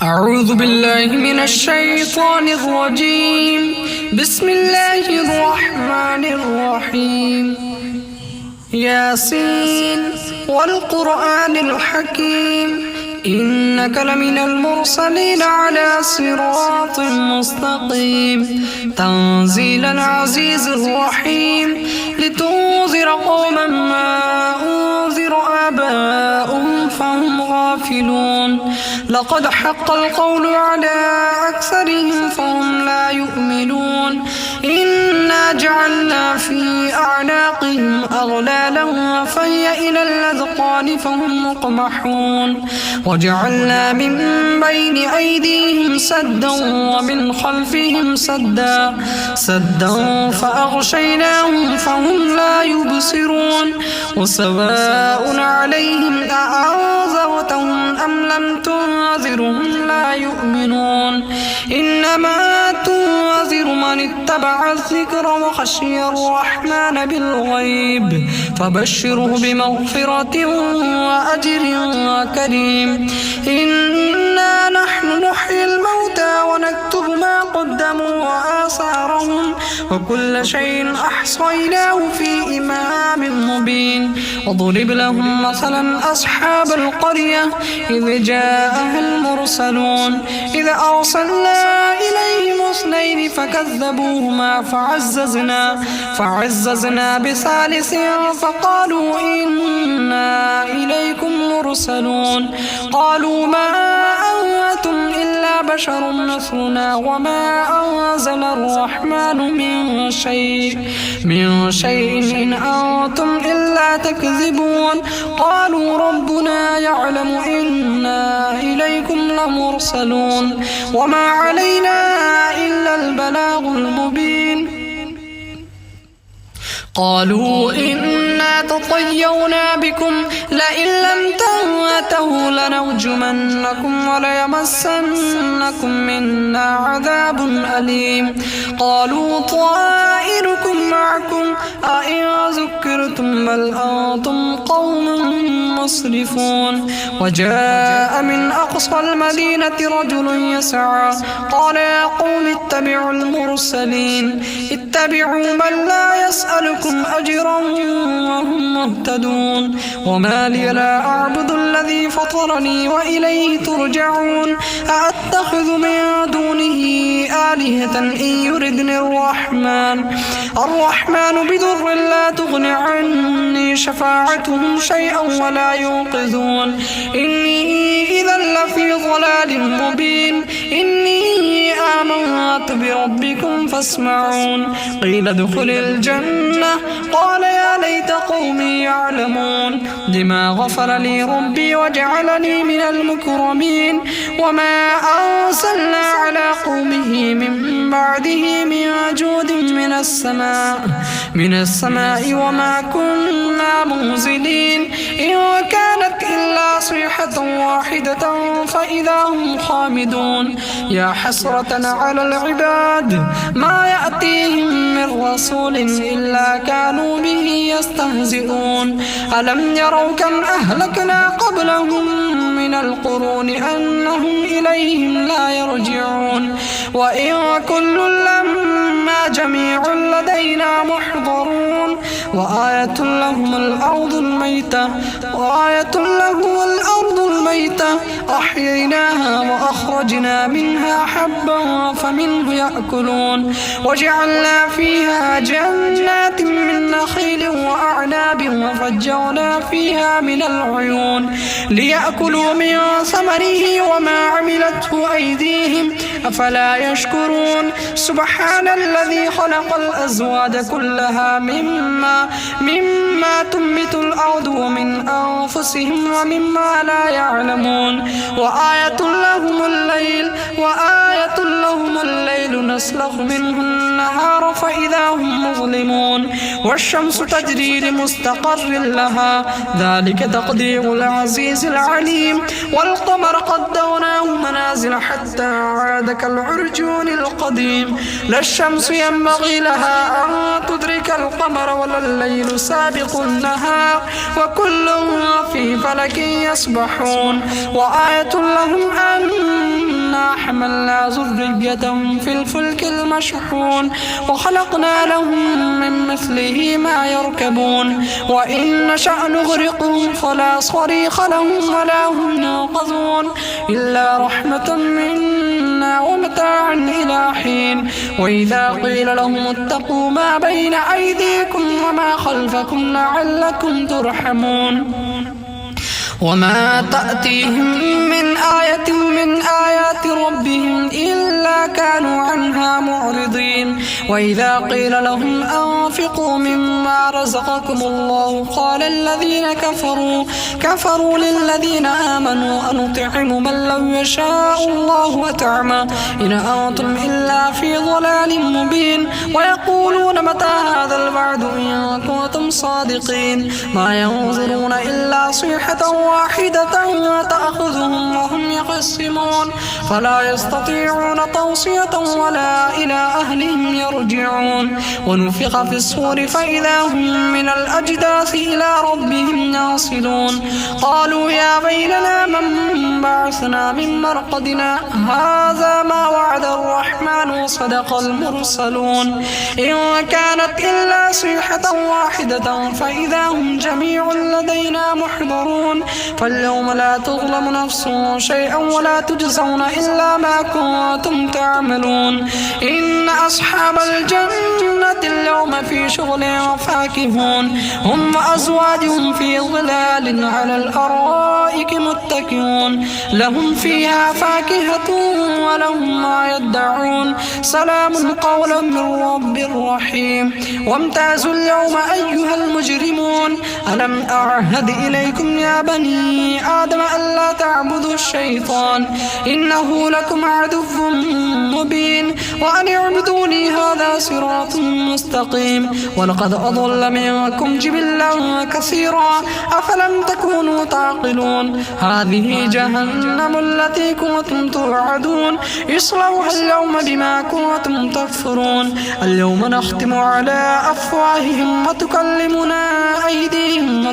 أعوذ بالله من الشيطان الرجيم. بسم الله الرحمن الرحيم. ياسين والقرآن الحكيم إنك لمن المرسلين على صراط مستقيم تنزيل العزيز الرحيم لتنذر قوما ما أنذر آباؤهم فهم غافلون لقد حق القول على أكثرهم فهم لا يؤمنون إنا جعلنا في أعناقهم أغلالا فهي إلى الأذقان فهم مقمحون وجعلنا من بين أيديهم سدا ومن خلفهم سدا فأغشيناهم فهم لا يبصرون وسواء عليهم أأنذرتهم أم لم تنذرهم لا يؤمنون إنما تنذر من اتبع الذكر وخشي الرحمن بالغيب فبشره بمغفرة وأجر كريم إنا نحن نحيي الموتى ونكتب ما قدموا وآثارهم وكل شيء أحصيناه في إمام مبين وضرب لهم مثلا أصحاب القرية إذ جاءها المرسلون إذ أرسلنا إليهم اثنين فكذبوهما فعززنا بثالث فقالوا إنا إليكم مرسلون قالوا ما أنتم إلا بشر مثلنا وما أنزل الرحمن من شيء إن أنتم إلا تكذبون قالوا ربنا يعلم إنا إليكم لمرسلون وما علينا إلا البلاغ المبين قالوا إنا تطيرنا بكم لئن لم تنتهوا لنرجمنكم وليمسنكم منا عذاب أليم قالوا طائركم معكم أئن ذكرتم بل أنتم قوم مسرفون وجاء من أقصى المدينة رجل يسعى قال يا قوم اتبعوا المرسلين اتبعوا من لا يسألكم أجرا وهم مهتدون وما لي لا أعبد الذي فطرني وإليه ترجعون أأتخذ من دونه آلهة إن يردني الرحمن بضر لا تغن عني شفاعتهم شيئا ولا ينقذون إني إذا لفي ضلال مبين إني آمنت بربكم فاسمعون قيل ادخل الجنة قال يا ليت قومي يعلمون لما غفر لي ربي وجعلني من المكرمين وما أرسلنا على قومه من بعده من جود من السماء وما كنا منزلين إن كانت إلا صيحة واحدة فإذا هم خامدون يا حسرة على العباد ما يأتيهم من رسول إلا كانوا به يستهزئون ألم يروا كم أهلكنا قبلهم من القرون أنهم إليهم لا يرجعون وإن كل لما جميع لدينا محضرون وآية لهم الأرض الميتة أحييناها وأخرجنا منها حبا فمنه يأكلون وجعلنا فيها جنات من نخيل وأعناب وفجرنا فيها من العيون ليأكلوا من ثمره وما عملته أيديهم أفلا يشكرون سبحان الذي خلق الأزواج كلها مما تنبت الأرض ومن أنفسهم ومما لا يعلمون وآية لهم الليل يسلخ منه النهار فإذا هم مظلمون والشمس تجري لمستقر لها ذلك تقدير العزيز العليم والقمر قدرناه منازل حتى عاد كالعرجون القديم لا الشمس ينبغي لها أن تدرك القمر ولا الليل سابق النهار وكل في فلك يسبحون وآية لهم أنا حملنا ذريتهم في الفلك المشحون وخلقنا لهم من مثله ما يركبون وإن نشأ نغرقهم فلا صريخ لهم ولا هم ينقذون إلا رحمة منا ومتاعا إلى حين وإذا قيل لهم اتقوا ما بين أيديكم وما خلفكم لعلكم ترحمون وما تأتيهم من آية من آيات ربهم إلا كانوا عنها معرضين وإذا قيل لهم أنفقوا مما رزقكم الله قال الذين كفروا للذين آمنوا أنطعم من لو يشاء الله أطعمه إن أنتم إلا في ضلال مبين ويقولون متى هذا الوعد إن كنتم صادقين ما ينظرون إلا صيحة واحدة تأخذهم وهم يخصمون فلا يستطيعون توصية ولا إلى أهلهم يرجعون ونفخ في الصور فإذا هم من الأجداث إلى ربهم ينصلون قالوا يا ويلنا من بعثنا من مرقدنا هذا ما وعد الرحمن وصدق المرسلون إن كانت إلا صيحة واحدة فإذا هم جميع لدينا محضرون فاليوم لا تظلم نفس شيئا ولا تجزون إلا ما كنتم تعملون إن أصحاب الجنة اليوم في شغل فاكهون هم وأزواجهم في ظلال على الأرائك متكئون لهم فيها فاكهة ولهم ما يدعون سلام قولا من رب رحيم وامتازوا اليوم أيها المجرمون ألم أعهد إليكم يا بني آدم ألا تعبدوا الشيطان إنه لكم عدو مبين وأن اعبدوني هذا صراط مستقيم ولقد أضل منكم جبلا كثيرا أفلم تكونوا تعقلون هذه جهنم التي كنتم توعدون اصلوها اليوم بما كنتم تكفرون اليوم نختم على أفواههم وتكلمنا أيديهم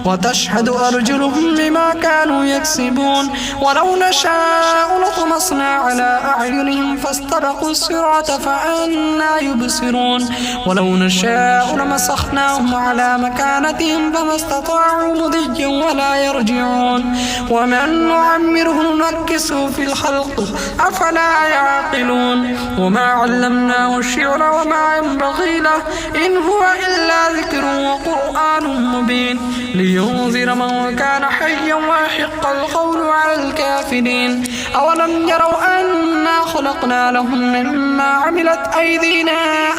وتشهد أرجلهم بما كانوا يكسبون ولو نشاء لطمسنا على أعينهم فاستبقوا الصراط فأنى يبصرون ولو نشاء لمسخناهم على مكانتهم فما استطاعوا مضيا ولا يرجعون ومن نعمره ننكسه في الخلق أفلا يعقلون وما علمناه الشعر وما ينبغي له إن هو إلا ذكر وقرآن مبين لينذر من كان حيا ويحق القول على الكافرين أولم يروا أنا خلقنا لهم مما عملت أيدينا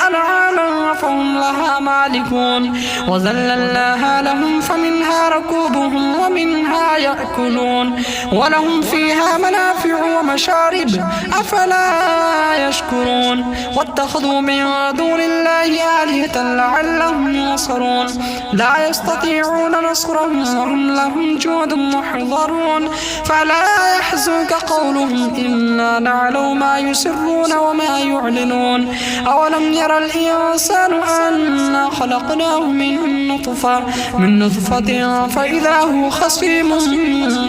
أنعاما فهم لها مالكون وذللناها لهم فمنها ركوبهم ومنها يأكلون ولهم فيها منافع ومشارب أفلا يشكرون واتخذوا من دون الله آلهة لعلهم ينصرون لا يستطيعون نصرهم وهم لهم جند محضرون فلا يحزنك قولهم إنا نعلم ما يسرون وما يعلنون أولم يرى الإنسان أنا خلقناه من نطفة فإذا هو خصيم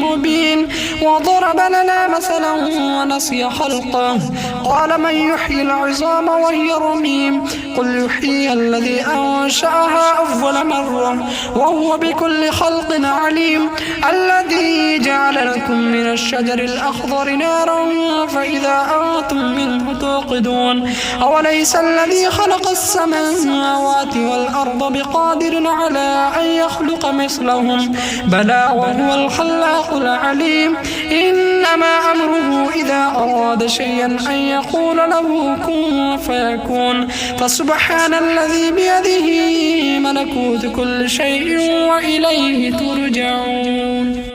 مبين وضرب لنا مثلا ونسي خلقه قال من يحيي العظام وهي رميم قل يحييها الذي أنشأها أول مرة وهو بكل خلق عليم الذي جعل لكم من الشجر الأخضر نارا فإذا أنتم منه توقدون أوليس الذي خلق السماوات والأرض بقادر على أن يخلق مثلهم بلى وهو الخلاق العليم إنما أمره إذا أراد شيئا أن يقول له كن فيكون فسبحان الذي بيده ملكوت كل شيء وإليه ترجعون.